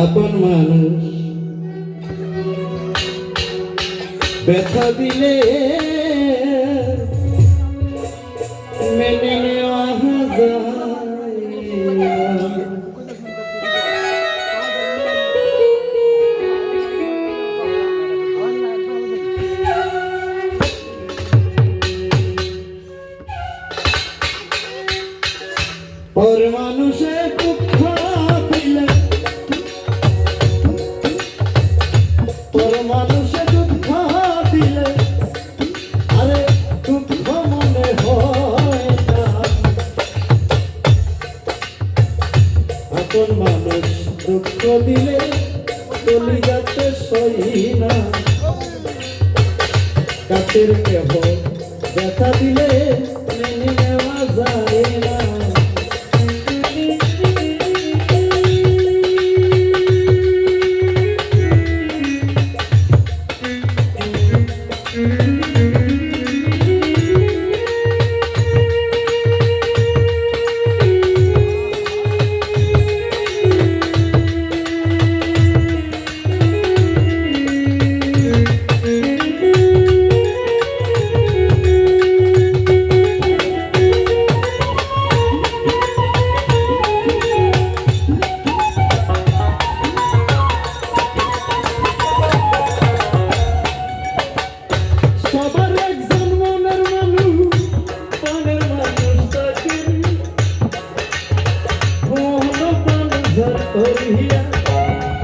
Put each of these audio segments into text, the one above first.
আপন মানুষ ব্যথা দিলে মেনে নেওয়া যায় না। পর মানুষে দুঃখ দিলে, পর মানুষে দুঃখ দিলে আরে দুঃখ মনে হয় না। আপন মানুষ দুঃখ দিলে চলি যাতে সই না। কাছের কেহ ব্যথা দিলে মেনে নেওয়া যায় না।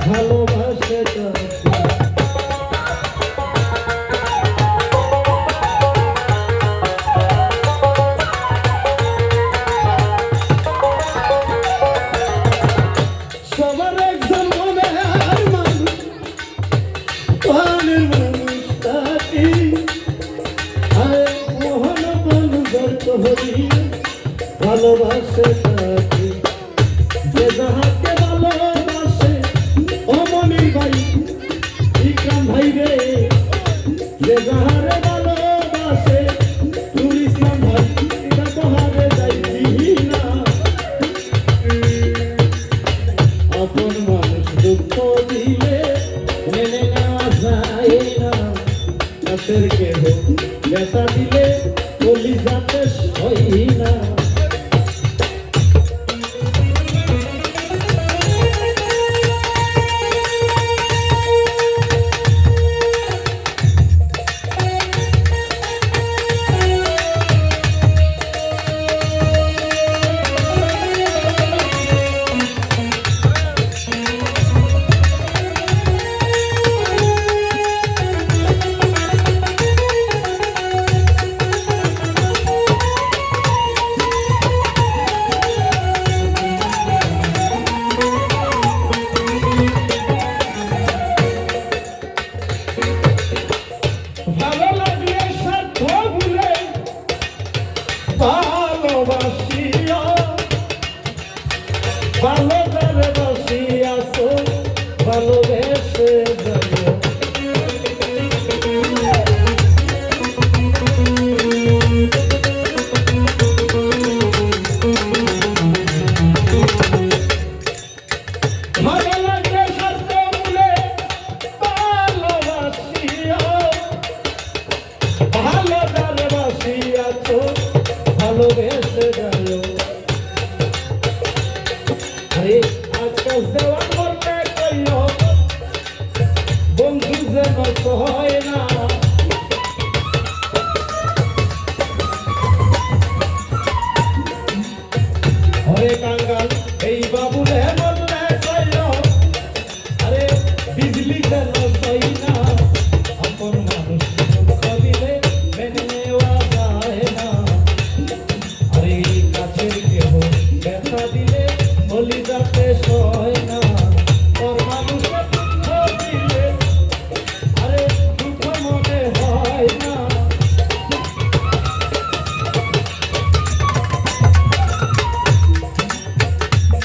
ভালোবাসে সবার একজন মনের মানুষ, প্রাণের মানুষ তাকে আরে মোহন বন্ধুর করিয়া ভালোবাসে তাকে। যে যাহাকে ভালোবাসে অমনি ভাই ইকরাম ভাই রে, যে যাহারে ভালোবাসে নুর ইসলাম ভাই এটা তোহারে যাইছি না। আপন মানুষ দুঃখ দিলে মেনে নেওয়া যায় না। কাছের কেহ ব্যথা দিলে বলি যাতে সই না। ভালোবাসিয়া ভালোবাসে বাসিয়াছো ভালোবেসে যাও। ভালো লাগে সত্য বলে ভালোবাসিয়া ভালোবাসিয়াছো ভালোবেসে যাও। আরে আকাশ দেওয়ার বলতে কইও বন্ধু যেন হয় না। হরে কাঙ্গাল এই বাবুলে বলতে কইও আরে বিজলি যেন হয় না। আপন মানুষ দুঃখ দিলে মেনে নেওয়া যায় না। আরে কাছের কেহ ব্যথা দিলে বলি যাতে সয় না। ওর মানুষে দুঃখ দিলে আরে দুঃখ মনে হয় না।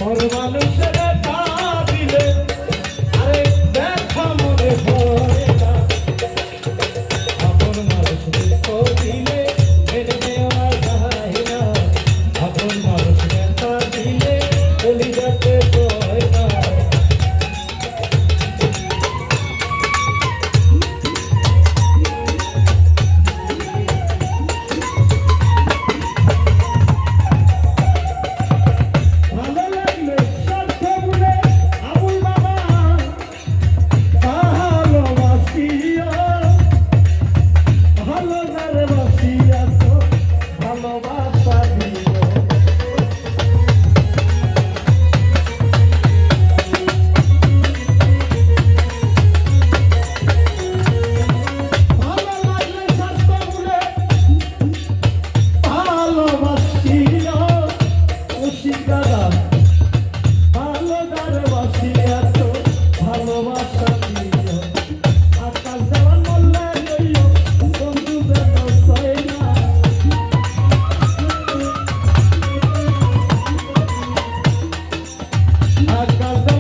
ওর মানুষে ব্যথা দিলে আরে ব্যথা মনে হয় না। আপন মানুষ দুঃখ দিলে মেনে নেওয়া যায় না। আপন মানুষ ব্যথা দিলে বলি যাতে সয় না। আকাশ